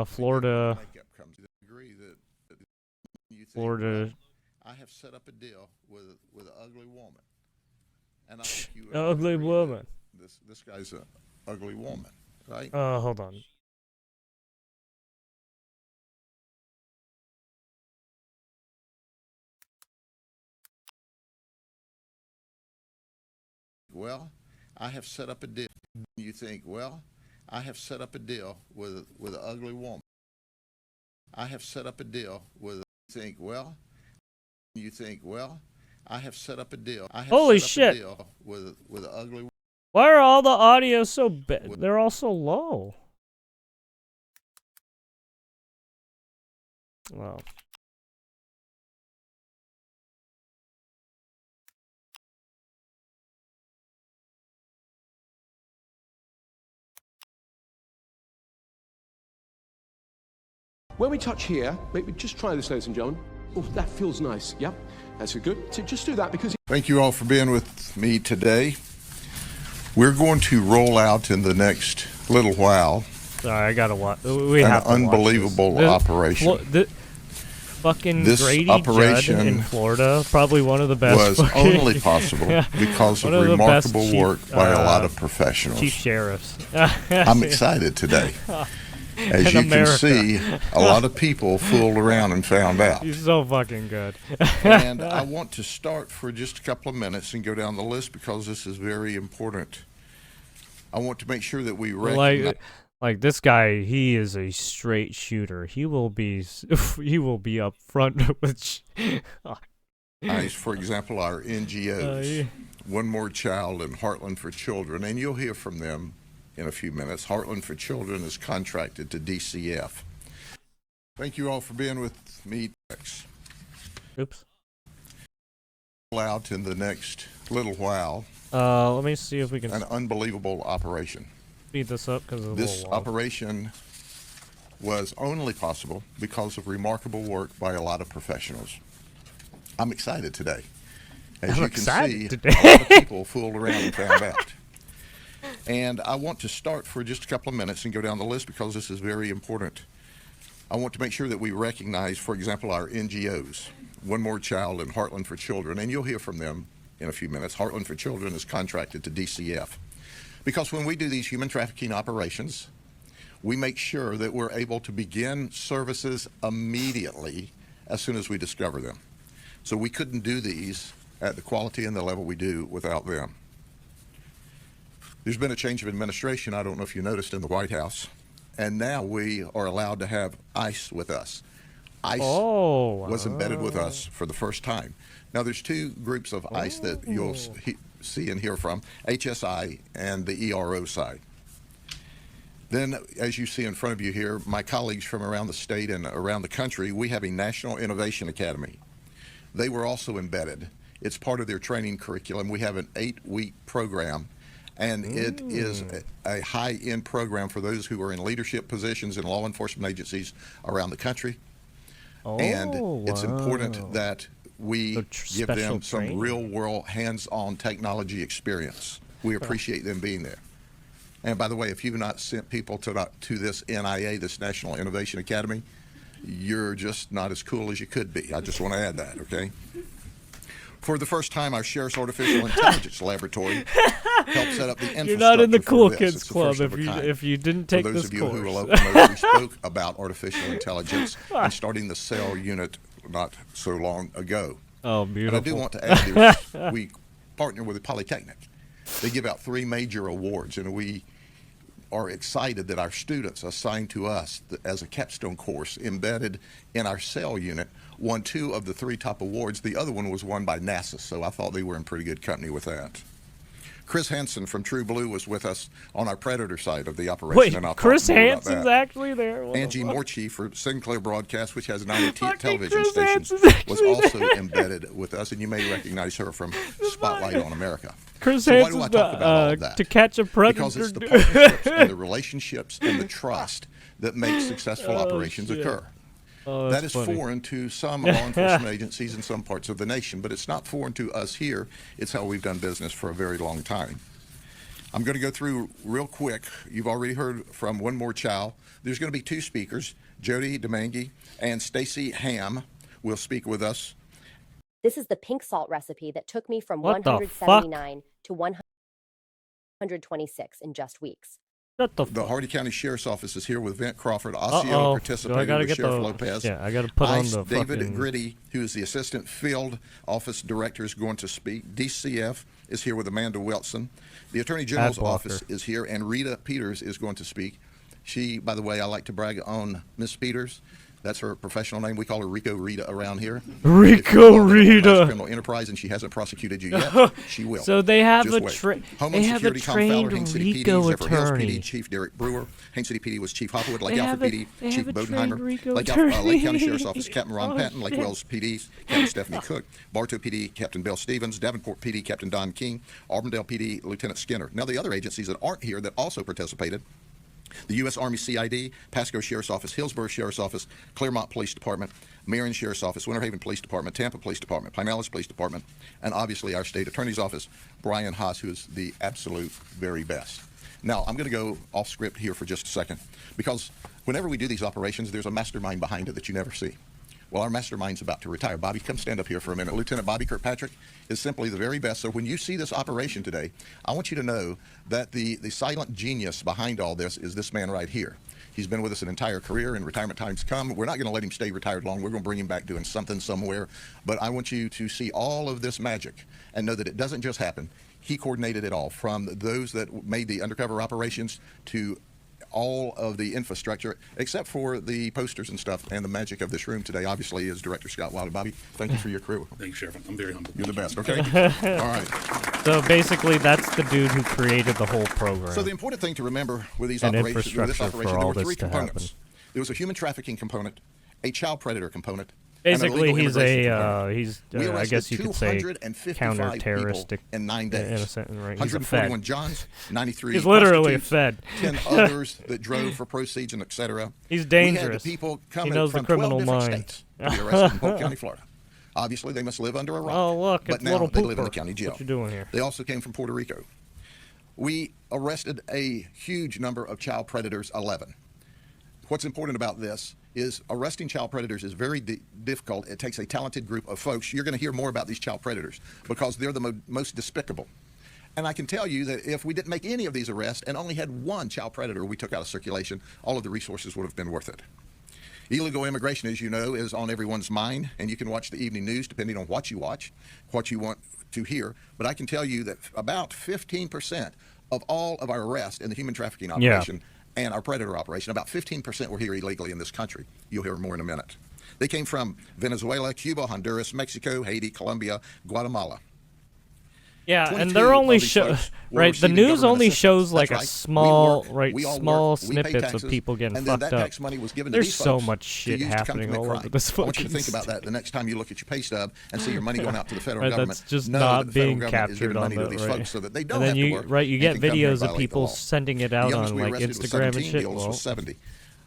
Florida. Florida. I have set up a deal with an ugly woman, and I think you would Ugly agree woman. that this guy's an ugly woman, right? Hold on. Well, I have set up a deal. You think, well, I have set up a deal with an ugly woman. I have set up a deal with. Think, well, you think, well, I have set up a deal. I have Holy set up shit. A deal with an ugly. Why are all the audio so bad? They're all so low. Wow. When we touch here, maybe just try this, ladies and gentlemen. Oh, that feels nice. Yep, that's good. So just do that because. Thank you all for being with me today. We're going to roll out in the next little while. Sorry, I gotta watch. We have to unbelievable watch operation. Fucking this Grady operation Judd in Florida, probably one of the best. Was only possible because of remarkable work by a lot of professionals. Chief sheriffs. I'm excited today. As you can see, a lot of people fooled around and found out. He's so fucking good. And I want to start for just a couple of minutes and go down the list because this is very important. I want to make sure that we recognize... Like this guy, he is a straight shooter. He will be up front with... For example, our NGOs, One More Child and Heartland for Children, and you'll hear from them in a few minutes. Heartland for Children is contracted to DCF. Thank you all for being with me. Oops. Out in the next little while. Let me see if we can. An unbelievable operation. Speed this up because this operation was only possible because of remarkable work by a lot of professionals. I'm excited today. As you can see, a lot of people fooled around and found out. And I want to start for just a couple of minutes and go down the list because this is very important. I want to make sure that we recognize, for example, our NGOs, One More Child and Heartland for Children, and you'll hear from them in a few minutes. Heartland for Children is contracted to DCF. Because when we do these human trafficking operations, we make sure that we're able to begin services immediately as soon as we discover them. So we couldn't do these at the quality and the level we do without them. There's been a change of administration, I don't know if you noticed, in the White House, and now we are allowed to have ICE with us. ICE was embedded with us for the first time. Now there's two groups of ICE that you'll see and hear from, HSI and the ERO side. Then, as you see in front of you here, my colleagues from around the state and around the country, we have a National Innovation Academy. They were also embedded. It's part of their training curriculum. We have an 8-week program, and it is a high-end program for those who are in leadership positions in law enforcement agencies around the country. And it's important that we give them some real-world, hands-on technology experience. We appreciate them being there. And by the way, if you've not sent people to this NIA, this National Innovation Academy, you're just not as cool as you could be. I just want to add that, okay? For the first time, our Sheriff's Artificial Intelligence Laboratory helped set up the infrastructure. You're not in the Cool Kids Club if you didn't take this course. For those of you who are local, we spoke about artificial intelligence and starting the cell unit not so long ago. Oh, beautiful. And I do want to add this. We partner with the Polytechnic. They give out 3 major awards, and we are excited that our students assigned to us as a capstone course embedded in our cell unit won 2 of the 3 top awards. The other one was won by NASA, so I thought they were in pretty good company with that. Chris Hansen from True Blue was with us on our Predator side of the operation. Wait, and I'll Chris talk more Hansen's about that. actually there? Angie Morchie for Sinclair Broadcast, which has 90 television Chris stations, Hansen's was also embedded with us, and you may recognize her from Spotlight on America. Chris so Hansen's why do I talk about all of that? To Catch a Predator. Because it's the partnerships and the relationships and the trust that make successful operations occur. Oh, that that's is funny. foreign to some law enforcement agencies in some parts of the nation, but it's not foreign to us here. It's how we've done business for a very long time. I'm going to go through real quick. You've already heard from one more chow. There's going to be two speakers, Jody DeMangi and Stacy Ham will speak with us. This is the pink salt recipe that took me from What the 179 to 126 in just weeks. The Hardy County Sheriff's Office is here with Vint Crawford. Osceola participated with Sheriff Lopez. Yeah, I got to put on the David fucking... Grady, who is the Assistant Field Office Director, is going to speak. DCF is here with Amanda Wilson. The Attorney General's office is here, and Rita Peters is going to speak. She, by the way, I like to brag on Miss Peters. That's her professional name. We call her Rico Rita around here. Rico Rita. Criminal enterprise, and she hasn't prosecuted you yet. She will. So they have Just a wait. they have a Security, Tom Fowler, trained Haines City PD, Rico Zephyr Hills attorney. PD, Chief Derek Brewer. Haines City PD was Chief Hopwood. Lake They Alfred have PD, Chief Bodenheimer. Lake attorney. County Sheriff's Office, Captain Ron Oh, Patton. Lake shit. Wells PD, Captain Stephanie Cook. Bartow PD, Captain Bill Stevens. Davenport PD, Captain Don King. Auburndale PD, Lieutenant Skinner. Now, the other agencies that aren't here that also participated: the U.S. Army CID, Pasco Sheriff's Office, Hillsborough Sheriff's Office, Claremont Police Department, Marion Sheriff's Office, Winter Haven Police Department, Tampa Police Department, Pinellas Police Department, and obviously our State Attorney's Office, Brian Haas, who is the absolute very best. Now, I'm going to go off script here for just a second, because whenever we do these operations, there's a mastermind behind it that you never see. Well, our mastermind's about to retire. Bobby, come stand up here for a minute. Lieutenant Bobby Kirkpatrick is simply the very best. So when you see this operation today, I want you to know that the silent genius behind all this is this man right here. He's been with us an entire career, and retirement time's come. We're not going to let him stay retired long. We're going to bring him back doing something somewhere. But I want you to see all of this magic and know that it doesn't just happen. He coordinated it all, from those that made the undercover operations to all of the infrastructure, except for the posters and stuff. And the magic of this room today, obviously, is Director Scott Wilder. Bobby, thank you for your crew. Thank you, Sheriff. I'm very humble. You're the best, okay? All right. So basically, that's the dude who created the whole program. So the important thing to remember with these And operations, with this infrastructure operation, for there all were this three to components. happen. There was a human trafficking component, a child predator component. Basically, and an he's illegal a immigration I component. We arrested guess you could say 255 counter-terroristic people in 9 days. innocent, right? He's a 141 Fed. Johns, 93 He's literally a prostitutes, Fed. 10 others that drove for proceeds and etc. He's We had dangerous. the people He coming knows the from 12 criminal different mind. states to be arrested in Polk County, Florida. Obviously, they must live under a rock. Oh, look, but it's now little they live in the Pooper. county jail. What you doing here? They also came from Puerto Rico. We arrested a huge number of child predators, 11. What's important about this is arresting child predators is very difficult. It takes a talented group of folks. You're going to hear more about these child predators because they're the most despicable. And I can tell you that if we didn't make any of these arrests and only had one child predator we took out of circulation, all of the resources would have been worth it. Illegal immigration, as you know, is on everyone's mind, and you can watch the evening news depending on what you watch, what you want to hear. But I can tell you that about 15% of all of our arrests in the human trafficking operation and our predator operation, about 15% were here illegally in this country. You'll hear more in a minute. They came from Venezuela, Cuba, Honduras, Mexico, Haiti, Colombia, Guatemala. Yeah, and they're only right. The news only shows like a small, small snippets of people getting fucked up. There's so much shit happening all over this fucking I want you to think about that the next time you look at your pay stub and see your money going out to the federal government. That's just know not that the federal being government is captured giving on money to the these right. folks so that they don't And then have to you work you get and can come here and videos of violate the people law. sending it The out youngest on we like arrested was Instagram and 17, shit. the oldest Well, was 70.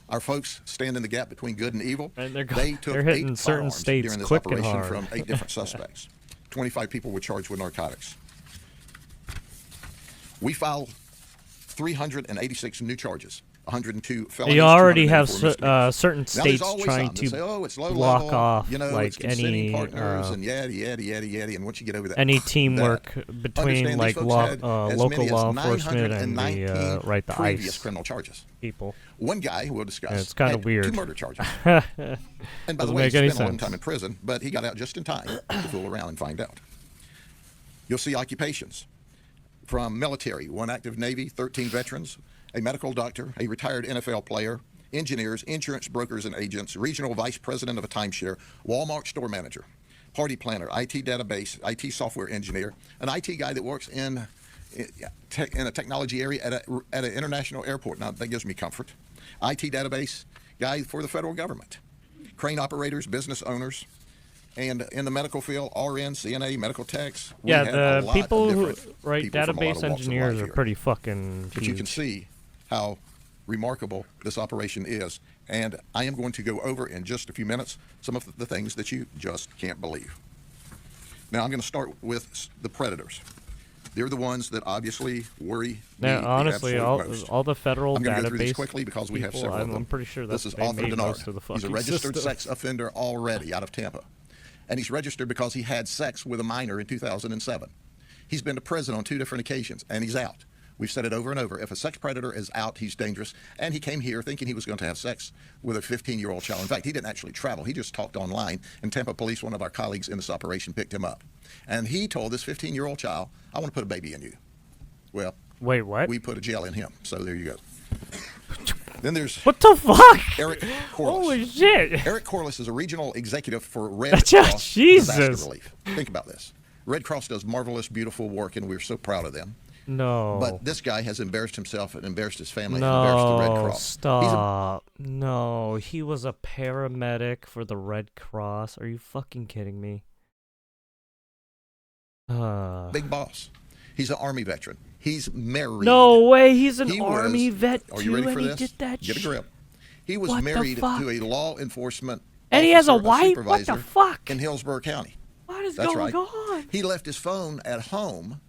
Our folks stand in the gap between good and evil. And they're They took they're hitting 8 certain firearms states during this quick and operation hard. from 8 different suspects. 25 people were charged with narcotics. We filed 386 new charges, 102 felonies. You already have 294 misdemeanors. certain Now, there's states always trying some that to say, oh, it's low block level, off you know, like it's consenting any partners and and once you get over that, any teamwork that, between understand like these folks had as local many as law enforcement and 919 the the previous ICE criminal charges. people. One guy who we'll discuss And it's kinda had weird. 2 murder charges. And by the Doesn't way, he make any spent a long sense. time in prison, but he got out just in time to fool around and find out. You'll see occupations from military, 1 active Navy, 13 veterans, a medical doctor, a retired NFL player, engineers, insurance brokers and agents, regional vice president of a timeshare, Walmart store manager, party planner, IT database, IT software engineer, an IT guy that works in a technology area at an international airport. Now, that gives me comfort. IT database guy for the federal government, crane operators, business owners, and in the medical field, RN, CNA, medical techs. We Yeah, had a the lot people of who different people from a lot database of walks of engineers life are here. pretty fucking But huge. you can see how remarkable this operation is And I am going to go over in just a few minutes some of the things that you just can't believe. Now, I'm going to start with the predators. They're the ones that obviously worry me honestly, most. all the federal I'm going to database go through these quickly because we have several of them. I'm pretty sure this is they Arthur made Denard. most of the fucking He's a registered system. sex offender already out of Tampa. And he's registered because he had sex with a minor in 2007. He's been to prison on 2 different occasions, and he's out. We've said it over and over. If a sex predator is out, he's dangerous. And he came here thinking he was going to have sex with a 15-year-old child. In fact, he didn't actually travel. He just talked online, and Tampa police, one of our colleagues in this operation, picked him up. And he told this 15-year-old child, I want to put a baby in you. Well, wait, what? We put a gel in him. So there you go. Then there's what the fuck? Eric Corliss. Holy shit! Eric Corliss is a regional executive for Red Cross Disaster Relief. Think about this. Red Cross does marvelous, beautiful work, and we're so proud of them. No. But this guy has embarrassed himself and embarrassed his family and embarrassed the Red Cross. Stop. No, he was a paramedic for the Red Cross. Are you fucking kidding me? Big boss. He's an Army veteran. He's married. No way, he's an Army vet too. Are you ready for this? He did that Get a grip. He was married to a law enforcement and he has a wife? supervisor what the fuck? in Hillsborough County. What is That's going right. on? He left his phone at home,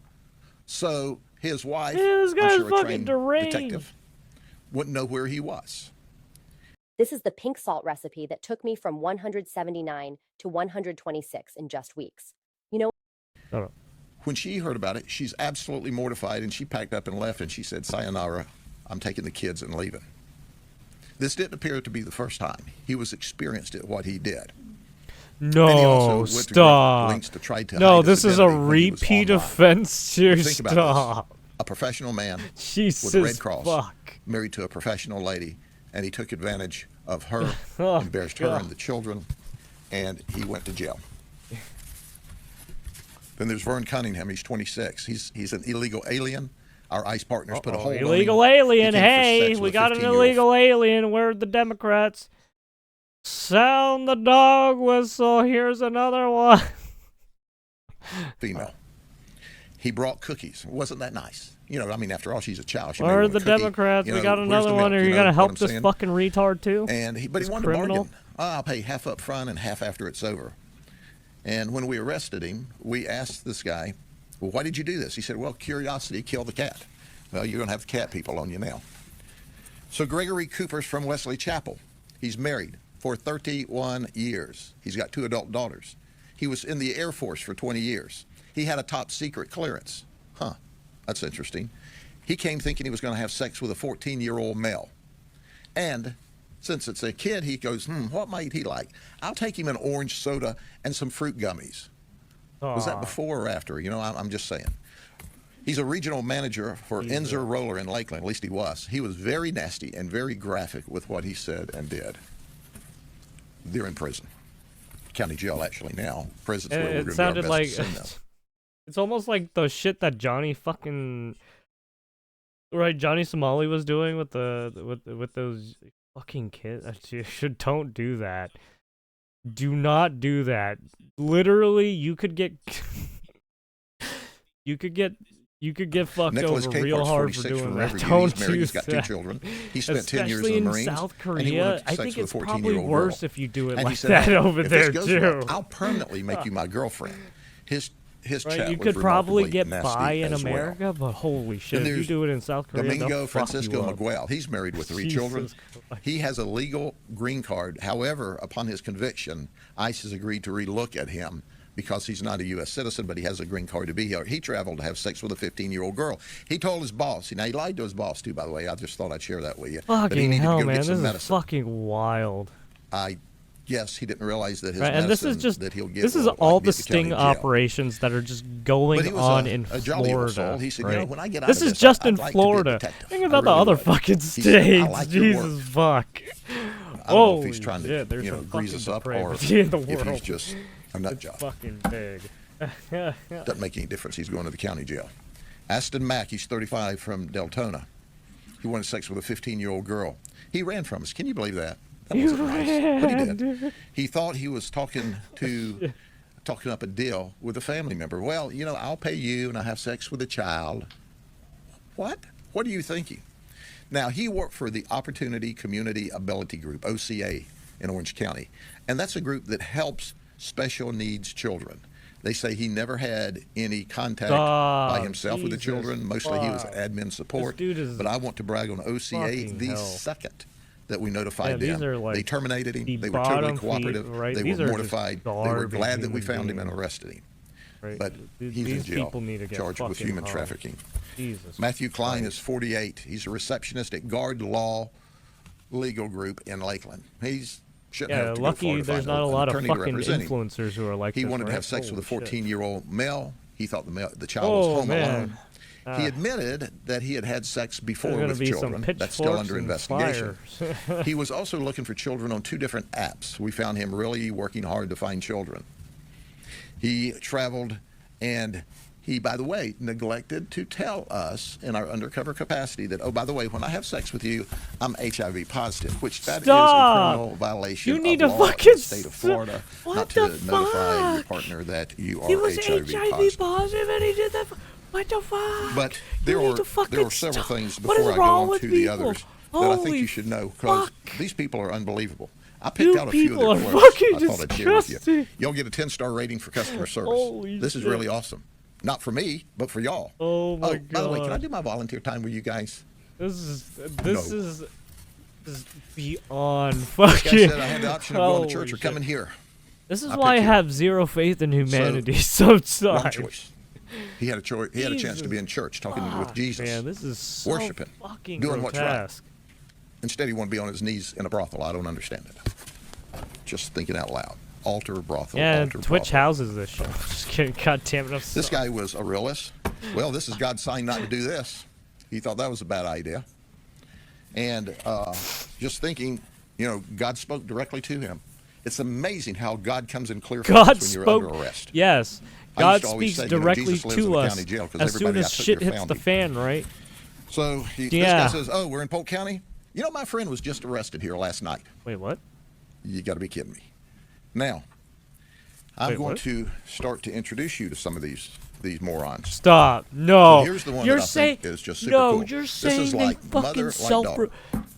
so his wife, this guy's I'm sure a fucking trained deranged. detective, wouldn't know where he was. This is the pink salt recipe that took me from 179 to 126 in just weeks. You know. Oh. When she heard about it, she's absolutely mortified, and she packed up and left, and she said, sayonara, I'm taking the kids and leaving. This didn't appear to be the first time. He was experienced at what he did. No, and he also went stop. to lengths to try to no, hide this his is a identity when he was repeat online. offense here. Think about Stop. this. A professional man Jesus with the Red Cross, fuck. married to a professional lady, and he took advantage of her, embarrassed her and the children, and he went to jail. Then there's Vern Cunningham. He's 26. He's an illegal alien. Our ICE partners put a hold on him. Illegal alien. Hey, we got an illegal alien. Where are the Democrats? Sound the dog whistle. Here's another one. Female. He brought cookies. Wasn't that nice? You know, I mean, after all, she's a child. She Where are the Democrats? We got another one. Are you gonna help this fucking retard too? And but he wanted to bargain. I'll pay half up front and half after it's over. And when we arrested him, we asked this guy, well, why did you do this? He said, well, curiosity killed the cat. Well, you're going to have the cat people on you now. So Gregory Cooper's from Wesley Chapel. He's married for 31 years. He's got 2 adult daughters. He was in the Air Force for 20 years. He had a top secret clearance. Huh, that's interesting. He came thinking he was going to have sex with a 14-year-old male. And since it's a kid, he goes, what might he like? I'll take him an orange soda and some fruit gummies. Was that before or after? You know, I'm just saying. He's a regional manager for Enzer Roller in Lakeland. At least he was. He was very nasty and very graphic with what he said and did. They're in prison. County jail, actually, now. Prison's where we're going to do our best like, to send them. It's almost like the shit that Johnny fucking... Right, Johnny Somali was doing with with those... fucking kids. Don't do that. Do not do that. Literally, you could get fucked Nicholas over K. real Park's hard for 46 doing from that. Riverview. Don't He's married. do He's got 2 that. children. He spent 10 years Especially in the in Marines. South And he Korea, wanted I sex think with it's a probably 14-year-old worse girl. if you do it And like he said, that hey, over if there this goes too. well, I'll permanently make you my girlfriend. His Right, chat you was could probably remarkably get nasty by in as well. America, but holy shit, Then if you do it in South Korea, Domingo they'll fuck Francisco you up. Miguel. He's married with 3 children. He has a legal green card. However, upon his conviction, ICE has agreed to relook at him because he's not a U.S. citizen, but he has a green card to be here. He traveled to have sex with a 15-year-old girl. He told his boss. Now, he lied to his boss, too, by the way. I just thought I'd share that with you. Fucking hell, man. This is medicine. fucking wild. Yes, he didn't realize that his right, and this is just that he'll get this is all the sting operations that are just going on in Florida. He said, right? you know, when I get out this of is this, just I'd in like Florida. To be a detective. Think about the really other would. fucking He states. said, I like your Jesus work. fuck. I don't know if he's trying to, there's you know, grease us up or in the if world. he's just a nut job. Fucking big. Doesn't make any difference. He's going to the county jail. Aston Mack, he's 35 from Deltona. He wanted sex with a 15-year-old girl. He ran from us. Can you believe that? That wasn't nice. But he did. He thought he was talking up a deal with a family member. Well, you know, I'll pay you and I'll have sex with a child. What? What are you thinking? Now, he worked for the Opportunity Community Ability Group, OCA, in Orange County. And that's a group that helps special needs children. They say he never had any contact by himself with the children. Mostly he was admin support. But I want to brag on OCA, the second that we notified them. Like they terminated him. They were totally cooperative. Right? They were mortified. They were glad that we found him and arrested him. Right. But he's in jail, charged with human trafficking. Jesus Matthew Klein is 48. He's a receptionist at Guard Law Legal Group in Lakeland. He's lucky there's not a lot of fucking influencers who are like he this, wanted to have sex with a 14-year-old male. He thought the child was home alone. He admitted that he had had sex before with children. That's still under investigation. He was also looking for children on 2 different apps. We found him really working hard to find children. He traveled, and he, by the way, neglected to tell us in our undercover capacity that, oh, by the way, when I have sex with you, I'm HIV positive, which that is a criminal violation of law in the state of Florida, not to notify your partner that you are HIV positive and he did that. What the fuck? But there are several things before I go on to the others that I think you should know, because these people are unbelievable. I picked out a few of their quotes I thought I'd share with you. Y'all get a 10-star rating for customer service. This is really awesome. Not for me, but for y'all. Oh my God. By the way, can I do my volunteer time with you guys? This is beyond fucking. Like I said, I had the option of going to church or coming here. This is why I have zero faith in humanity sometimes. Wrong choice. He had a choice. He had a chance to be in church talking with Jesus. Man, this is so worshiping, fucking doing grotesque. what's right. Instead, he wanted to be on his knees in a brothel. I don't understand it. Just thinking out loud. Altar, brothel, altar, Twitch brothel. houses this show. Just kidding. God damn it. This guy was a realist. Well, this is God's sign not to do this. He thought that was a bad idea. And just thinking, God spoke directly to him. It's amazing how God comes in clear focus when you're under arrest. Yes. God speaks directly to us as soon as shit hits the fan, right? So this guy says, oh, we're in Polk County? My friend was just arrested here last night. Wait, what? You got to be kidding me. Now, I'm going to start to introduce you to some of these morons. Stop. No. So here's the one that I think is just super cool. You're saying this is like mother, like daughter.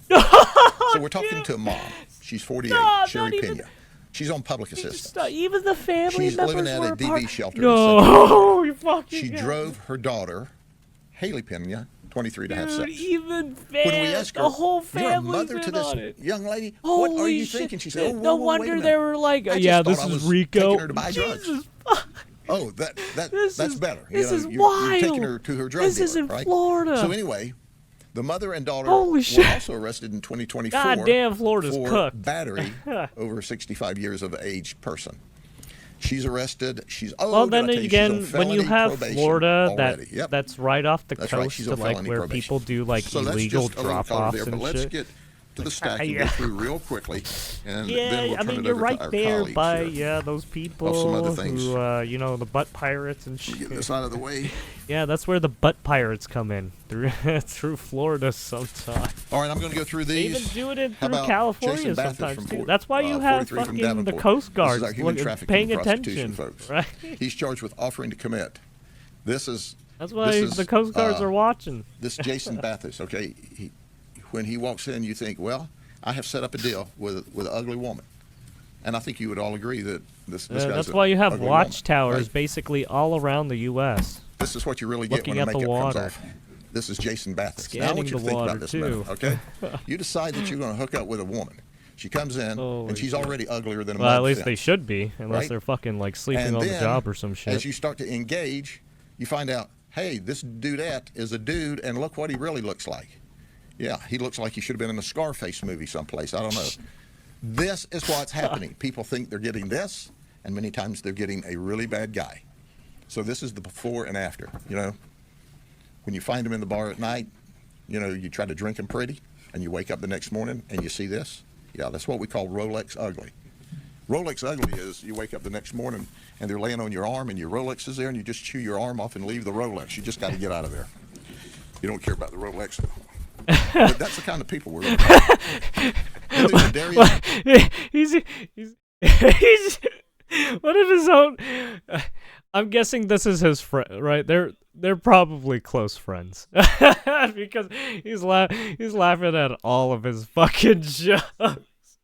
So we're talking to a mom. She's 48, Sherry Pena. She's on public assistance. Even the family She's members living at a DV shelter. No, you fucking. She drove her daughter, Haley Pena, 23, to have sex. Even when we asked her, the whole you're a family's mother to this on it. young lady. Holy what are you shit. thinking? She said, oh, no wonder they were like, yeah, this is Rico. Her to buy drugs. Oh, that's better. This is you're wild. You're taking her to her drug dealer, this is in right? Florida. So anyway, the mother and daughter were also arrested in 2024 God damn, Florida's for cooked. battery over 65 years of age person. She's arrested. She's well. Then again, when you have Florida, that's right off the coast to like where people do like illegal drop-offs and let's shit. Get to the stack and go through real quickly, and then we'll turn it you're over right to our there by here. Those people who the butt pirates and shit. Get this out of the way. Yeah, that's where the butt pirates come in through Florida sometimes. All right, I'm going to go through these. They even do it through California sometimes too. That's why you have fucking the Coast Guard paying attention. Folks. Right? He's charged with offering to commit. That's why the Coast Guards are watching. This Jason Bathurst, okay, when he walks in, you think, well, I have set up a deal with an ugly woman. And I think you would all agree that this guy's that's why you have watchtowers woman, right? Basically all around the U.S. This is what you really get when the makeup comes off. This is Jason Bathurst. Now I want you to think about this minute, okay? You decide that you're going to hook up with a woman. She comes in, and she's already uglier than a at least they should be, unless they're fucking like sleeping and on then, the job or some shit. As you start to engage, you find out, hey, this dudette is a dude, and look what he really looks like. Yeah, he looks like he should have been in a Scarface movie someplace. I don't know. This is what's happening. People think they're getting this, and many times they're getting a really bad guy. So this is the before and after. When you find him in the bar at night, you try to drink him pretty, and you wake up the next morning and you see this. Yeah, that's what we call Rolex ugly. Rolex ugly is you wake up the next morning and they're laying on your arm and your Rolex is there and you just chew your arm off and leave the Rolex. You just got to get out of there. You don't care about the Rolex though. But that's the kind of people we're looking at. He's what if his own I'm guessing this is his friend, right? They're probably close friends because he's laughing at all of his fucking jokes.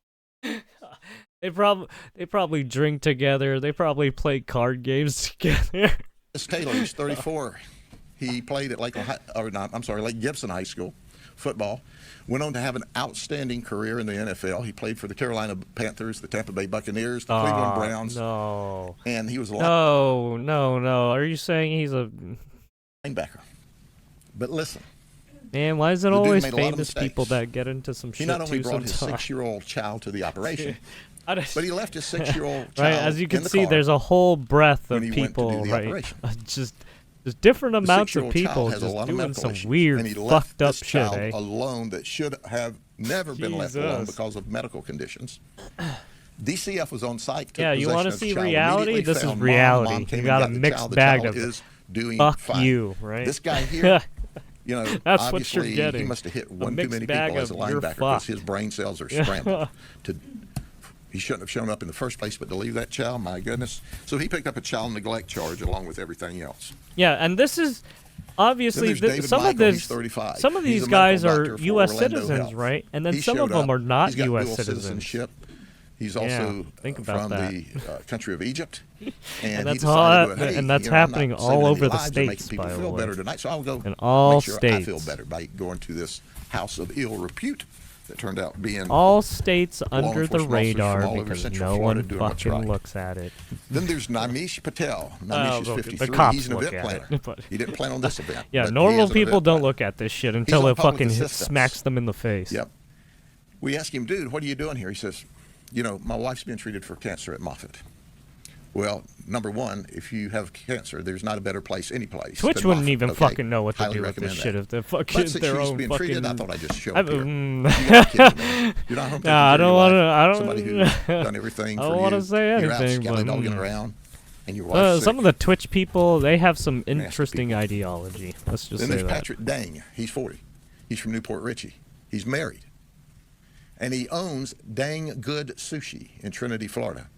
They probably drink together. They probably play card games together. This Taylor, he's 34. He played at Lake Gibson High School football. Went on to have an outstanding career in the NFL. He played for the Carolina Panthers, the Tampa Bay Buccaneers, the Cleveland Browns. No. And he was a No. Are you saying he's a linebacker? But listen. Man, why is it always famous people that get into some shit? He not only brought his 6-year-old child to the operation, but he left his 6-year-old child right, as you can in the see, car there's a whole breadth of when he people, went to do the right? operation. There's different The amounts of 6-year-old people child has a just lot of doing medical some issues, weird, and he left fucked up this shit, child eh? alone that should have never been left alone Jesus. because of medical conditions. DCF was on site. Took Yeah, you want to see reality? This is reality. You got a mixed bag of is doing fuck fine. you, right? This guy here, you know, That's what obviously you're getting. he must have hit A one too mixed many bag people as a of you're linebacker because fucked. his brain cells are scrambled. He shouldn't have shown up in the first place, but to leave that child, my goodness. So he picked up a child neglect charge along with everything else. Yeah, and this is obviously some of these guys are U.S. citizens, right? And then some of them are not U.S. citizens. He's also from the country of Egypt, and that's happening all over the states. People by the feel way, better tonight, so I'll go in all make sure states. I feel better by going to this house of ill repute that turned out being all states law under the enforcement officers radar from all over because Central no Florida one doing what's fucking right. looks at it. Then there's Namish Patel. Namish is the 53. cops He's an look event at planner. it, but- He didn't plan on this event. Yeah, but he normal is an people event don't planner. look at this shit until on it public fucking assistance. smacks them in the face. Yep. We asked him, dude, what are you doing here? He says, you know, my wife's being treated for cancer at Moffitt. Well, number one, if you have cancer, there's not a better place, any place. Twitch than wouldn't Moffitt, even okay? fucking know what to Highly do with this recommend shit that. if they're fucking But since their she was own being fucking. treated, I thought I'd just show up here. I You're not home taking I care don't of want your to. wife, I don't. somebody who's done everything I for don't you. want to say You're out anything, but scallywagging around, and your wife's sick. some of the Twitch people, they have some interesting people. ideology. Let's just Then say there's that. Patrick Dang. He's 40. He's from Newport Richey. He's married. And he owns Dang Good Sushi in Trinity, Florida.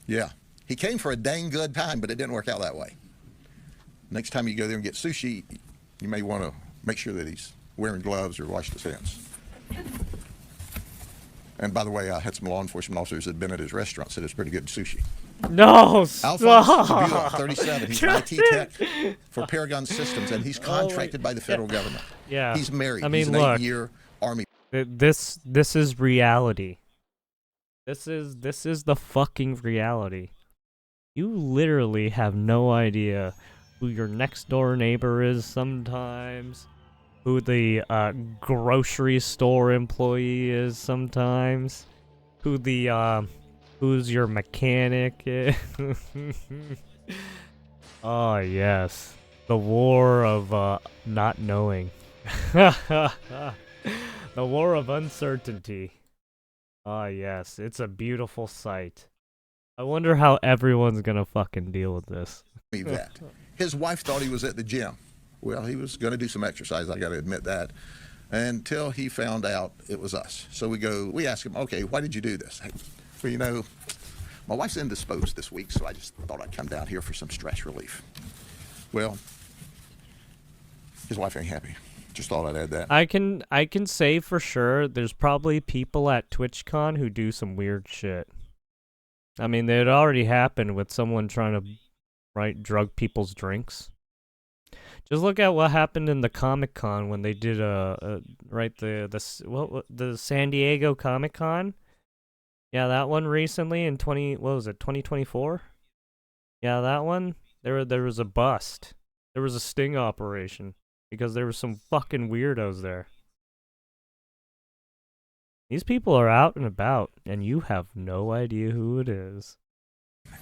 Yeah. He came for a dang good time, but it didn't work out that way. Next time you go there and get sushi, you may want to make sure that he's wearing gloves or washed his hands. And by the way, I had some law enforcement officers that had been at his restaurant, said it's pretty good sushi. No, Alphonse stop. Sabula, 37. He's an IT tech for Paragon Systems, and he's contracted by the federal government. Yeah. He's married. I mean, he's an look. 8-year Army. This is reality. This is the fucking reality. You literally have no idea who your next door neighbor is sometimes, who the grocery store employee is sometimes, who the who's your mechanic is. Oh yes, the war of not knowing. The war of uncertainty. Ah yes, it's a beautiful sight. I wonder how everyone's gonna fucking deal with this. Vet. His wife thought he was at the gym. Well, he was going to do some exercise, I got to admit that, until he found out it was us. So we asked him, okay, why did you do this? Well, you know, my wife's indisposed this week, so I just thought I'd come down here for some stress relief. Well, his wife ain't happy. Just thought I'd add that. I can say for sure there's probably people at TwitchCon who do some weird shit. I mean, it already happened with someone trying to, drug people's drinks. Just look at what happened in the Comic-Con when they did the San Diego Comic-Con. Yeah, that one recently in 2024? Yeah, that one. There was a bust. There was a sting operation because there were some fucking weirdos there. These people are out and about, and you have no idea who it is.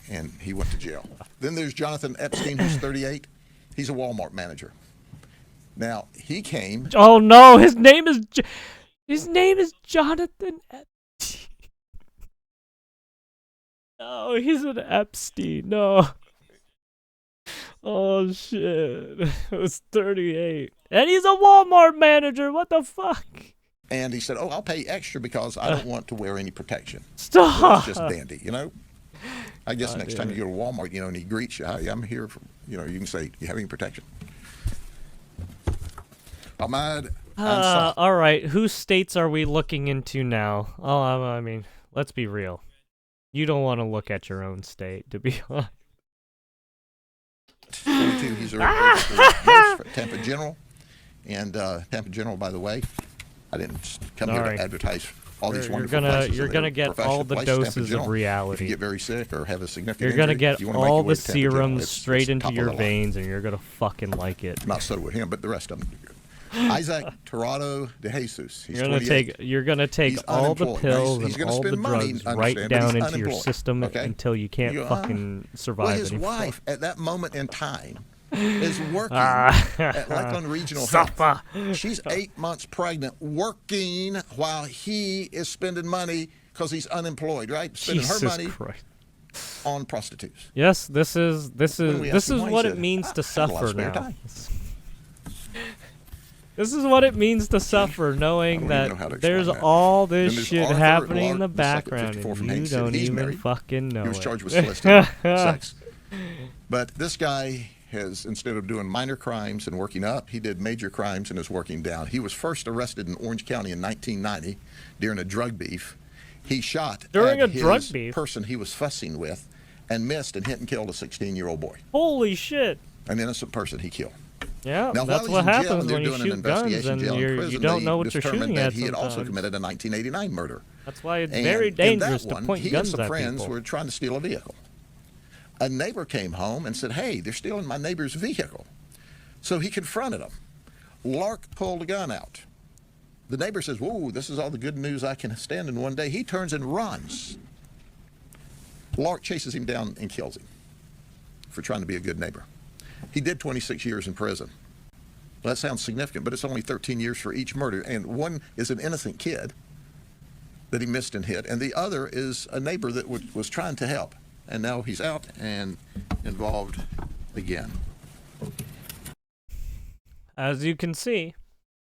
And he went to jail. Then there's Jonathan Epstein, who's 38. He's a Walmart manager. Now, he came... Oh, no, his name is Jonathan Epstein. No, he's an Epstein, no. Oh, shit. It was 38. And he's a Walmart manager, what the fuck? And he said, I'll pay extra because I don't want to wear any protection. Stop. So it's just dandy, you know? I guess next time you go to Walmart, and he greets you, hi, I'm here for, you can say, you have any protection? Ahmad Ansar. All right, whose states are we looking into now? Oh, I mean, let's be real. You don't want to look at your own state, to be honest. 42, he's a registered nurse for Tampa General. And Tampa General, by the way, I didn't come here to advertise all these wonderful places. You're gonna get all the doses of reality. If you get very sick or have a significant You're gonna injury, get all the serums straight into your veins, and you're gonna fucking like it. Not so with him, but the rest of them do good. Isaac Torado de Jesus. He's you're gonna take all the pills and all the drugs right down into your system until you can't fucking survive well, his anymore. wife at that moment in time is working at Lakeland Regional Health. She's 8 months pregnant, working while he is spending money because he's unemployed, right? Spending her money on prostitutes. Yes, this is what it means to suffer now. This is what it means to suffer, knowing that there's all this shit happening in the background, and you don't even fucking know it. He was charged with soliciting sex. But this guy has, instead of doing minor crimes and working up, he did major crimes and is working down. He was first arrested in Orange County in 1990 during a drug beef. He shot during at a drug his beef person he was fussing with and missed and hit and killed a 16-year-old boy. Holy shit. An innocent person he killed. Yeah, now, that's what happens when you shoot guns and you don't know what you're shooting at. He had also committed a 1989 murder. That's why it's very dangerous to point guns at people. He and some friends were trying to steal a vehicle. A neighbor came home and said, hey, they're stealing my neighbor's vehicle. So he confronted them. Lark pulled a gun out. The neighbor says, whoa, this is all the good news I can stand in one day. He turns and runs. Lark chases him down and kills him for trying to be a good neighbor. He did 26 years in prison. Well, that sounds significant, but it's only 13 years for each murder. And one is an innocent kid that he missed and hit, and the other is a neighbor that was trying to help. And now he's out and involved again. As you can see,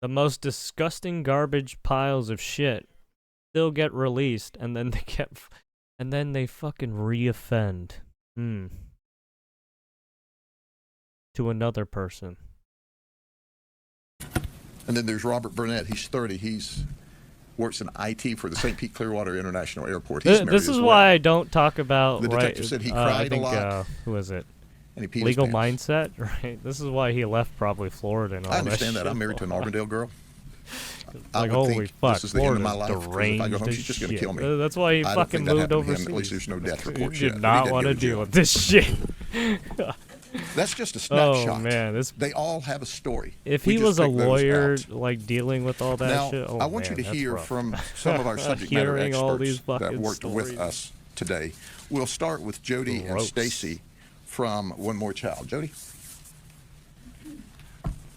the most disgusting garbage piles of shit still get released, and then they fucking reoffend. To another person. And then there's Robert Burnett. He's 30. He's works in IT for the St. Pete Clearwater International Airport. He's married this is why I don't talk about. The detective said he cried a lot. Who was it? And he peed Legal his pants. Mindset, right? This is why he left probably Florida and all that. I understand that. Shit. I'm married to an Auburndale girl. Like, holy fuck, this is the end of my life. Deranged if I go home, she's just going to kill me. That's why he fucking moved overseas. At least there's no death report He yet. did not want to deal with this shit. That's just a snapshot. Oh man, they all have a story. If he was a lawyer, like dealing with all that now, shit, I want you to hear from some of our subject matter experts that worked with us today. We'll start with Jody and Stacy from One More Child. Jody.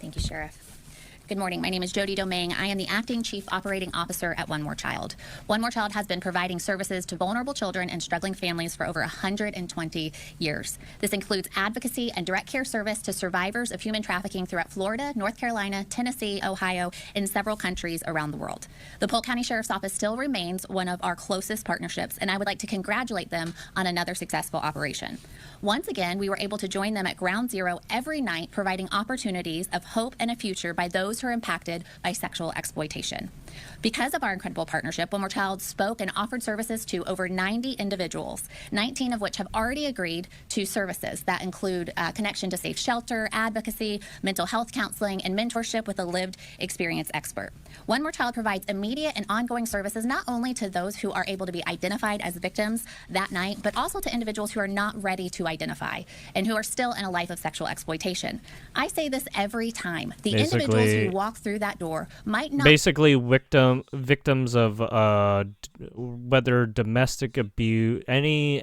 Thank you, Sheriff. Good morning. My name is Jody Domingue. I am the Acting Chief Operating Officer at One More Child. One More Child has been providing services to vulnerable children and struggling families for over 120 years. This includes advocacy and direct care service to survivors of human trafficking throughout Florida, North Carolina, Tennessee, Ohio, and several countries around the world. The Polk County Sheriff's Office still remains one of our closest partnerships, and I would like to congratulate them on another successful operation. Once again, we were able to join them at ground zero every night, providing opportunities of hope and a future by those who are impacted by sexual exploitation. Because of our incredible partnership, One More Child spoke and offered services to over 90 individuals, 19 of which have already agreed to services that include connection to safe shelter, advocacy, mental health counseling, and mentorship with a lived experience expert. One More Child provides immediate and ongoing services not only to those who are able to be identified as victims that night, but also to individuals who are not ready to identify and who are still in a life of sexual exploitation. I say this every time. The individuals who walk through that door might not... Basically, victims of whether domestic abuse, any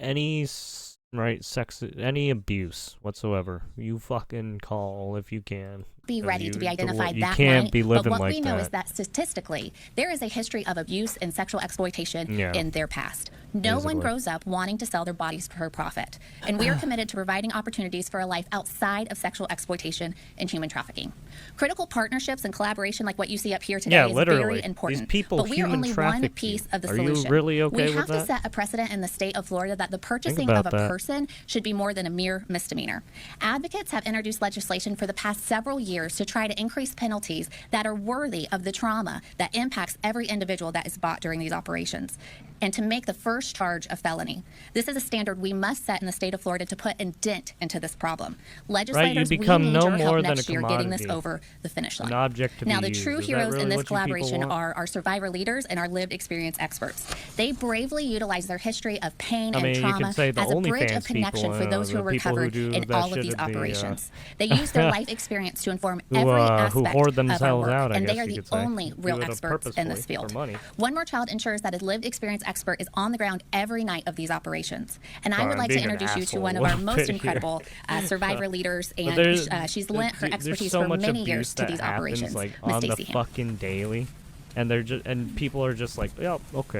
abuse whatsoever. You fucking call if you can. be ready to be identified you that can't night, be living but what like we know that. is that statistically, there is a history of abuse and sexual exploitation in their past. No one grows up wanting to sell their bodies for profit, and we are committed to providing opportunities for a life outside of sexual exploitation and human trafficking. Critical partnerships and collaboration like what you see up here today is very important. These people but we are only one piece of the solution. Are you really okay we have with that? to set a precedent in the state of Florida that the purchasing of a person should be more than a mere misdemeanor. Advocates have introduced legislation for the past several years to try to increase penalties that are worthy of the trauma that impacts every individual that is bought during these operations, and to make the first charge a felony. This is a standard we must set in the state of Florida to put a dent into this problem. Legislators, we need your help next year getting this over the finish line. Now, the true heroes in this collaboration are our survivor leaders and our lived experience experts. They bravely utilize their history of pain and trauma as a bridge of connection for those who are recovered in all of these operations. They use their life experience to inform every aspect of our work, and they are the only real experts in this field. One More Child ensures that a lived experience expert is on the ground every night of these operations. And I would like to introduce you to one of our most incredible survivor leaders, and she's lent her expertise for many years to these operations. Like on the fucking daily, and people are just like, yeah, okay.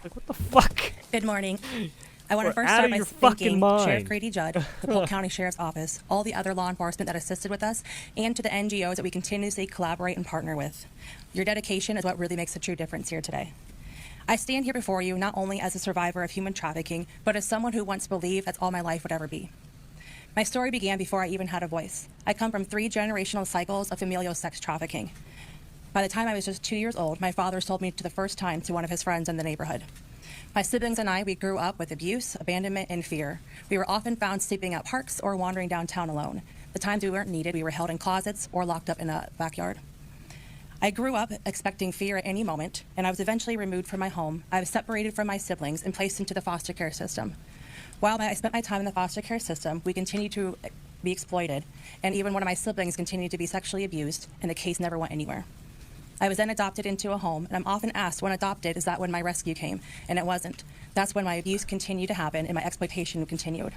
Like, what the fuck? Good morning. I want to first start by thanking Sheriff Grady Judd, the Polk County Sheriff's Office, all the other law enforcement that assisted with us, and to the NGOs that we continuously collaborate and partner with. Your dedication is what really makes a true difference here today. I stand here before you not only as a survivor of human trafficking, but as someone who once believed that's all my life would ever be. My story began before I even had a voice. I come from 3 generational cycles of familial sex trafficking. By the time I was just 2 years old, my father sold me to the first time to one of his friends in the neighborhood. My siblings and I, we grew up with abuse, abandonment, and fear. We were often found sleeping at parks or wandering downtown alone. The times we weren't needed, we were held in closets or locked up in a backyard. I grew up expecting fear at any moment, and I was eventually removed from my home. I was separated from my siblings and placed into the foster care system. While I spent my time in the foster care system, we continued to be exploited, and even one of my siblings continued to be sexually abused, and the case never went anywhere. I was then adopted into a home, and I'm often asked when adopted, is that when my rescue came? And it wasn't. That's when my abuse continued to happen and my exploitation continued.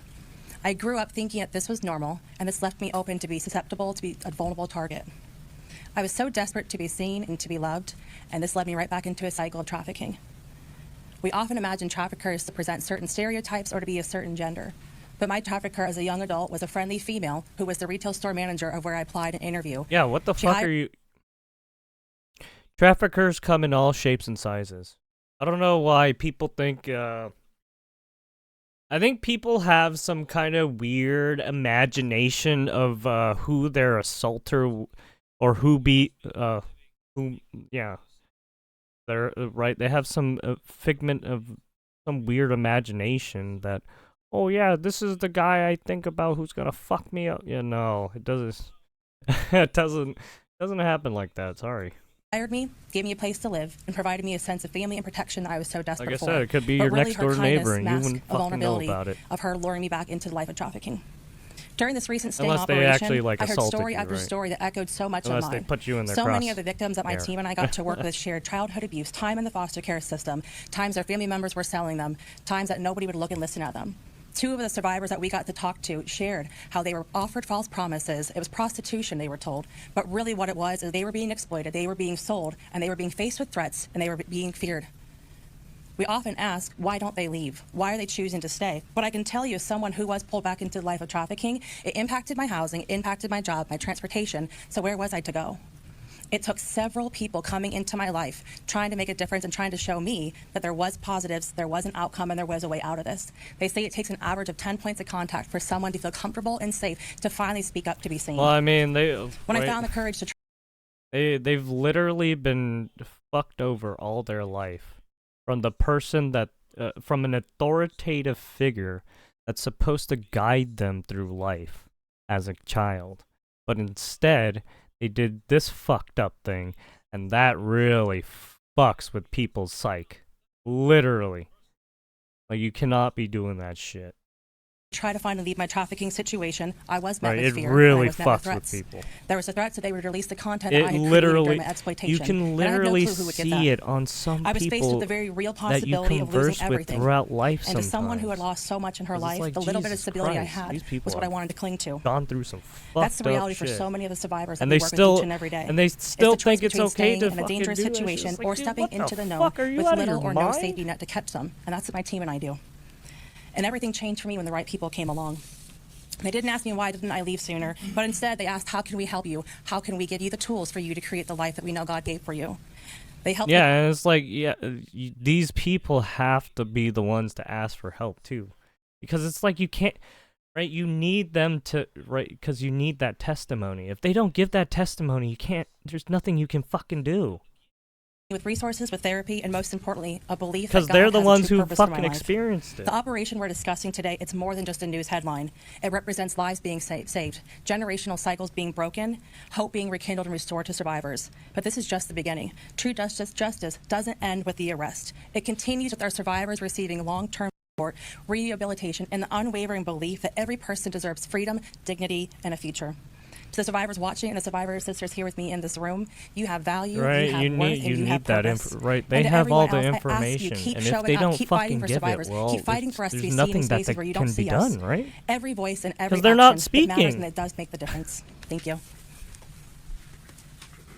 I grew up thinking that this was normal, and this left me open to be susceptible to be a vulnerable target. I was so desperate to be seen and to be loved, and this led me right back into a cycle of trafficking. We often imagine traffickers to present certain stereotypes or to be a certain gender. But my trafficker as a young adult was a friendly female who was the retail store manager of where I applied an interview. Yeah, what the fuck are you... Traffickers come in all shapes and sizes. I don't know why people think, I think people have some kind of weird imagination of, who their assaulter, or they're, right, they have some figment of some weird imagination that, oh yeah, this is the guy I think about who's gonna fuck me up. Yeah, no, it doesn't, it doesn't happen like that, sorry. Hired me, gave me a place to live, and provided me a sense of family and protection that I was so desperate for. Like I said, it could be your really next door neighbor and you wouldn't fucking know about it. Of her luring me back into the life of trafficking. During this recent sting Unless operation, they actually, like, I heard story you, after right? story that echoed so much Unless of mine. they put you in their so many of the victims that my team and I got to work with shared childhood abuse, time in the foster care system, times their family members were selling them, times that nobody would look and listen at them. 2 of the survivors that we got to talk to shared how they were offered false promises. It was prostitution, they were told. But really what it was is they were being exploited, they were being sold, and they were being faced with threats, and they were being feared. We often ask, why don't they leave? Why are they choosing to stay? But I can tell you, as someone who was pulled back into the life of trafficking, it impacted my housing, impacted my job, my transportation, so where was I to go? It took several people coming into my life, trying to make a difference and trying to show me that there was positives, there was an outcome, and there was a way out of this. They say it takes an average of 10 points of contact for someone to feel comfortable and safe to finally speak up to be seen. Well, I mean, when I found the courage to they've literally been fucked over all their life. From the person that, from an authoritative figure that's supposed to guide them through life as a child. But instead, they did this fucked up thing, and that really fucks with people's psyche. Literally. Like, you cannot be doing that shit. try to find and leave my trafficking situation, I was met with fear. It really and I was met fucks with with people. There was a threat that they would release the content It I had literally, created during my exploitation. you can literally see it on some I was faced with people the very real that you possibility of converse losing with everything. throughout life And sometimes. to someone who had lost so much in her life, like, the little bit of Jesus stability Christ, I these had people was what I wanted to cling to. gone through some fucked That's the reality up for shit. so many of the survivors that And we they work still, with each and every day. and they still It's the choice think it's between okay staying to in a fucking dangerous do it. It's situation just like, or dude, stepping what the into the no fuck? Are you with out of little your or no mind? safety net to catch them. And that's what my team and I do. And everything changed for me when the right people came along. They didn't ask me why didn't I leave sooner, but instead they asked, how can we help you? How can we give you the tools for you to create the life that we know God gave for you? They helped. Yeah, and it's like, these people have to be the ones to ask for help too, because it's like you can't, right? You need them to, right? Because you need that testimony. If they don't give that testimony, you can't. There's nothing you can fucking do. With resources, with therapy, and most importantly, a belief because that they're God the has a ones true who purpose for my fucking life. experienced it. The operation we're discussing today, it's more than just a news headline. It represents lives being saved, generational cycles being broken, hope being rekindled and restored to survivors. But this is just the beginning. True justice doesn't end with the arrest. It continues with our survivors receiving long-term support, rehabilitation, and the unwavering belief that every person deserves freedom, dignity, and a future. To the survivors watching and the survivor sisters here with me in this room, you have value, right, you have worth, and you have that purpose. right, they have all the information, and if they don't fucking give it, well, keep fighting for us to be there's seen in nothing that spaces where you don't can be see us. done, right? Every voice and every Because they're action not that speaking. matters, and it does make the difference. Thank you.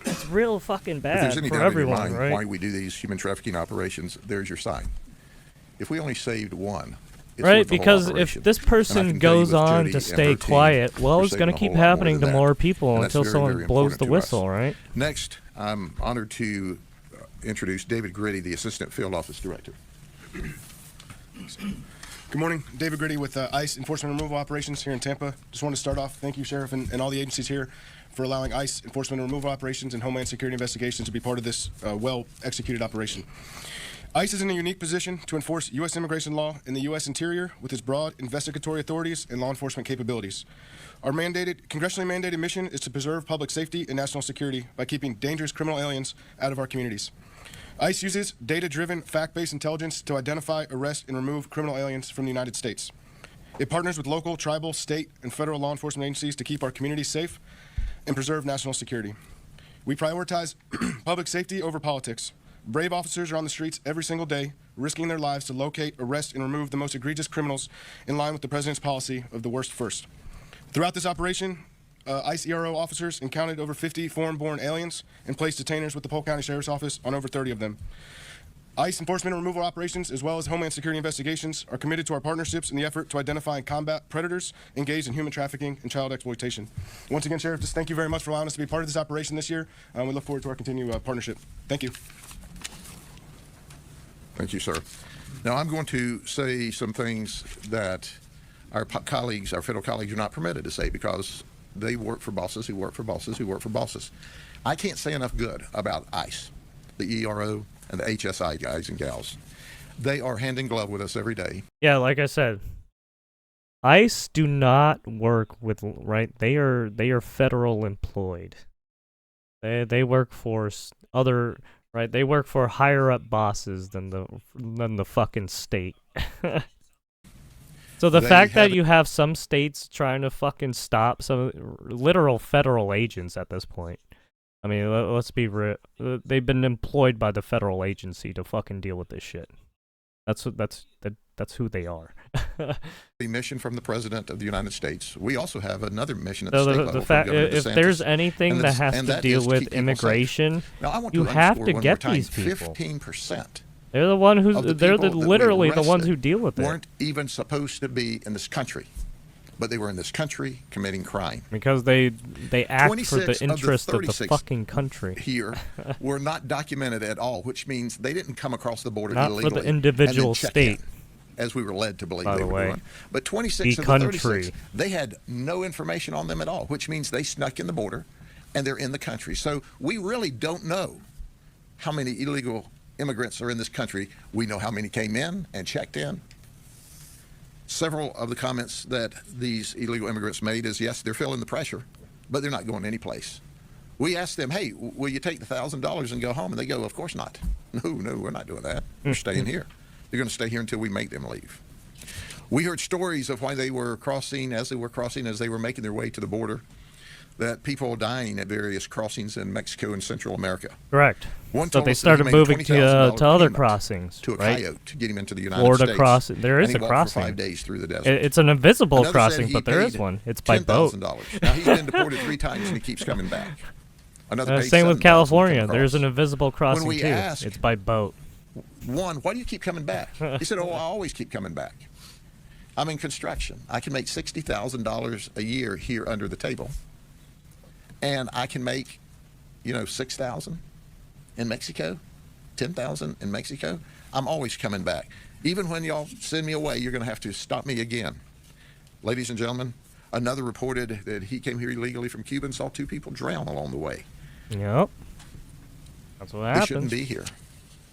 It's real fucking bad if there's any for doubt everyone, in your mind right? why we do these human trafficking operations, there's your sign. If we only saved one, it's right, worth the whole because operation. if this person goes on to stay quiet, well, it's going to keep happening to more people until someone blows the whistle, right? Next, I'm honored to introduce David Grady, the Assistant Field Office Director. Good morning, David Grady with ICE Enforcement and Removal Operations here in Tampa. Just want to start off, thank you, Sheriff, and all the agencies here for allowing ICE Enforcement and Removal Operations and Homeland Security Investigations to be part of this well-executed operation. ICE is in a unique position to enforce U.S. immigration law in the U.S. interior with its broad investigatory authorities and law enforcement capabilities. Our congressionally mandated mission is to preserve public safety and national security by keeping dangerous criminal aliens out of our communities. ICE uses data-driven, fact-based intelligence to identify, arrest, and remove criminal aliens from the United States. It partners with local, tribal, state, and federal law enforcement agencies to keep our communities safe and preserve national security. We prioritize public safety over politics. Brave officers are on the streets every single day, risking their lives to locate, arrest, and remove the most egregious criminals in line with the President's policy of the worst first. Throughout this operation, ICE ERO officers encountered over 50 foreign-born aliens and placed detainers with the Polk County Sheriff's Office on over 30 of them. ICE enforcement and removal operations, as well as Homeland Security investigations, are committed to our partnerships in the effort to identify and combat predators engaged in human trafficking and child exploitation. Once again, Sheriff, just thank you very much for allowing us to be part of this operation this year. We look forward to our continued partnership. Thank you. Thank you, sir. Now, I'm going to say some things that our colleagues, our federal colleagues, are not permitted to say because they work for bosses who work for bosses who work for bosses. I can't say enough good about ICE, the ERO, and the HSI guys and gals. They are hand in glove with us every day. Yeah, like I said, ICE do not work with, right? They are federal employed. They work for other, right? They work for higher up bosses than the fucking state. So the fact that you have some states trying to fucking stop some literal federal agents at this point. I mean, let's be real. They've been employed by the federal agency to fucking deal with this shit. That's who they are. The mission from the President of the United States. We also have another mission at the state level. If there's anything that has to deal with immigration, you have to get these people. 15%. They're the one who's literally the ones who deal with it. Weren't even supposed to be in this country, but they were in this country committing crime. Because they act for the interest of the fucking country. Here were not documented at all, which means they didn't come across the border not illegally. For the individual state. As we were led to believe By they the were way, doing. But 26 of the 36, they had no information on them at all, which means they snuck in the border and they're in the country. So we really don't know how many illegal immigrants are in this country. We know how many came in and checked in. Several of the comments that these illegal immigrants made is, yes, they're feeling the pressure, but they're not going anyplace. We asked them, hey, will you take the $1,000 and go home? And they go, of course not. No, we're not doing that. We're staying here. They're going to stay here until we make them leave. We heard stories of why they were crossing, as they were making their way to the border, that people dying at various crossings in Mexico and Central America. Correct. So they started moving to other crossings, to a right? coyote to get him into the United Florida States. crossing. There is and a he walked for crossing. 5 days through the desert. It's an invisible Another crossing, but there is one. It's by boat. $10,000. Now he's been deported 3 times and he keeps coming back. Another paid same with $7,000 California. to come There's across. an invisible crossing When we too. asked, It's by boat. One, why do you keep coming back? He said, oh, I always keep coming back. I'm in construction. I can make $60,000 a year here under the table. And I can make, $6,000 in Mexico, $10,000 in Mexico. I'm always coming back. Even when y'all send me away, you're going to have to stop me again. Ladies and gentlemen, another reported that he came here illegally from Cuba and saw 2 people drown along the way. Yep. That's what They happens. shouldn't be here.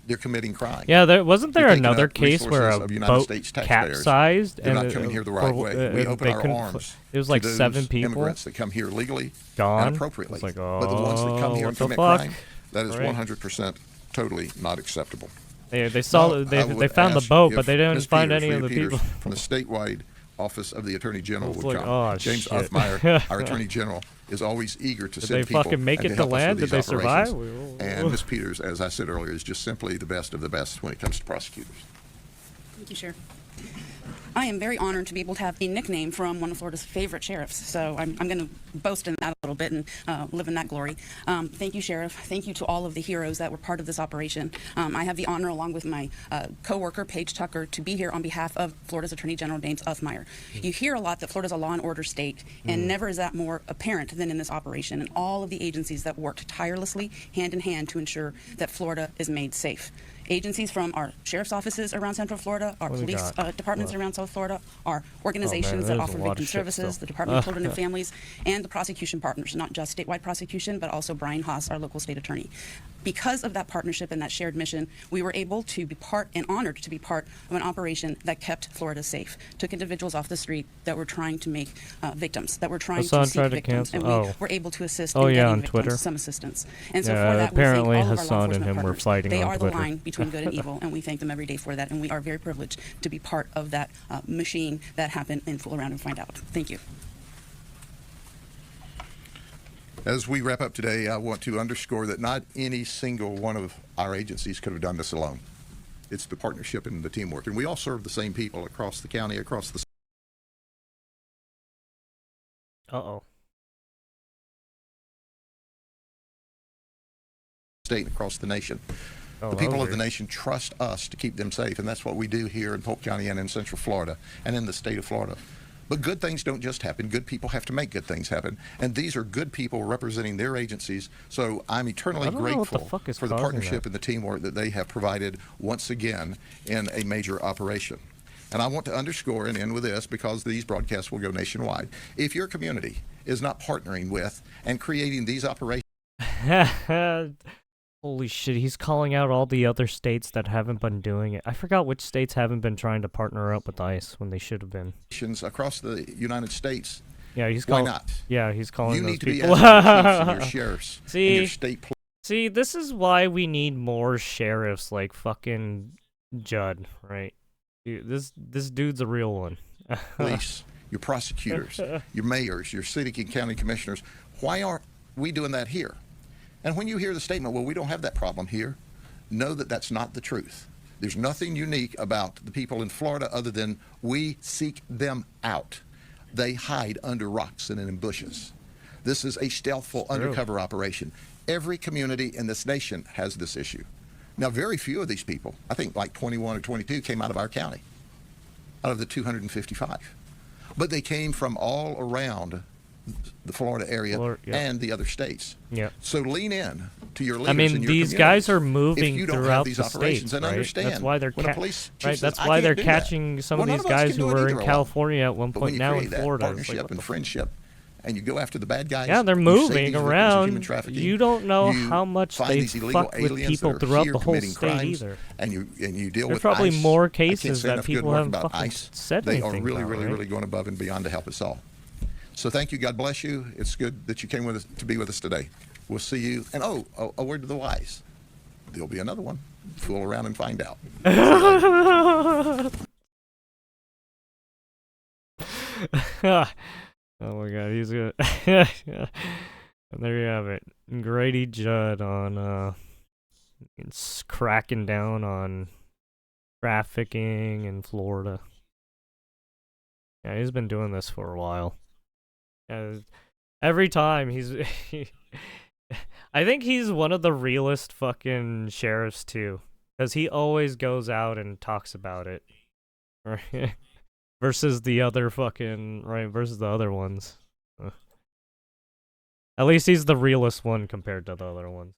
They're committing crime. Yeah, wasn't there They're taking another up case where a resources of United boat States taxpayers. capsized They're and not coming here the right way. We open our arms it was like to those 7 people immigrants that come here legally gone. and appropriately. It's like, but the ones that come here and what the commit fuck? crime, that is Right. 100% totally not acceptable. They Now, saw I they would found the ask boat, if but they didn't Ms. find Peters, any of Rhea the Peters, people. from the statewide office of the Attorney General It's would like, come. oh, James shit. Uffmeyer, our Attorney General, is always eager to Did send they people fucking make and it to to help us with land? these Did they survive? operations. And Ms. Peters, as I said earlier, is just simply the best of the best when it comes to prosecutors. Thank you, Sheriff. I am very honored to be able to have a nickname from one of Florida's favorite sheriffs, so I'm going to boast in that a little bit and live in that glory. Thank you, Sheriff. Thank you to all of the heroes that were part of this operation. I have the honor, along with my co-worker, Paige Tucker, to be here on behalf of Florida's Attorney General, James Uffmeyer. You hear a lot that Florida's a law and order state, and never is that more apparent than in this operation, and all of the agencies that worked tirelessly, hand in hand, to ensure that Florida is made safe. Agencies from our sheriff's offices around Central Florida, our police departments around South Florida, our organizations that offer victim services, the Department of Children and Families, and the prosecution partners, not just statewide prosecution, but also Brian Haas, our local state attorney. Because of that partnership and that shared mission, we were able to be part and honored to be part of an operation that kept Florida safe, took individuals off the street that were trying to make victims, that were trying to seek victims, and we were able to assist in getting victims some assistance. And so for that, apparently we thank all of our law Hassan and enforcement him were partners. fighting They on are Twitter. the line between good and evil, and we thank them every day for that, and we are very privileged to be part of that machine that happened and fool around and find out. Thank you. As we wrap up today, I want to underscore that not any single one of our agencies could have done this alone. It's the partnership and the teamwork. And we all serve the same people across the county, across the state, and across the nation. The people of the nation trust us to keep them safe, and that's what we do here in Polk County and in Central Florida and in the state of Florida. But good things don't just happen. Good people have to make good things happen. And these are good people representing their agencies. So I'm eternally grateful for the partnership and the teamwork that they have provided once again in a major operation. And I want to underscore and end with this, because these broadcasts will go nationwide. If your community is not partnering with and creating these operations, holy shit, he's calling out all the other states that haven't been doing it. I forgot which states haven't been trying to partner up with ICE when they should have been. Across the United States. Yeah, he's calling. Why not? Yeah, he's calling those people. You need to be asking your chiefs and your sheriffs and your state police. See, this is why we need more sheriffs like fucking Judd, right? This dude's a real one. Police, your prosecutors, your mayors, your city and county commissioners. Why aren't we doing that here? And when you hear the statement, well, we don't have that problem here, know that that's not the truth. There's nothing unique about the people in Florida other than we seek them out. They hide under rocks and in bushes. This is a stealthful undercover operation. Every community in this nation has this issue. Now, very few of these people, I think like 21 or 22, came out of our county, out of the 255. But they came from all around the Florida area and the other states. Yeah. So lean in to your leaders. I mean, in your these communities. guys are moving if you don't throughout have these the operations, states, and right? understand That's why they're when a police chief right. says, That's "I why can't they're do catching that." some Well, of none these us guys can who do it were either in alone. California at one But point, when you now in create that Florida. partnership and friendship, and you go after the bad guys. Yeah, they're you save these moving victims of human around. trafficking, You don't know you how much find they these illegal fuck with aliens people that are throughout here the whole committing state crimes, either. and you deal There's with probably ICE. more I can't cases say that enough good people word haven't about fucking ICE. said They are anything really, about, really, right? really going above and beyond to help us all. So thank you. God bless you. It's good that you came with us to be with us today. We'll see you. And a word to the wise. There'll be another one. Fool around and find out. Oh my god, he's good. And there you have it. Grady Judd on it's cracking down on trafficking in Florida. Yeah, he's been doing this for a while. Every time he's I think he's one of the realest fucking sheriffs too, cuz he always goes out and talks about it. Right? Versus the other fucking versus the other ones. At least he's the realest one compared to the other ones.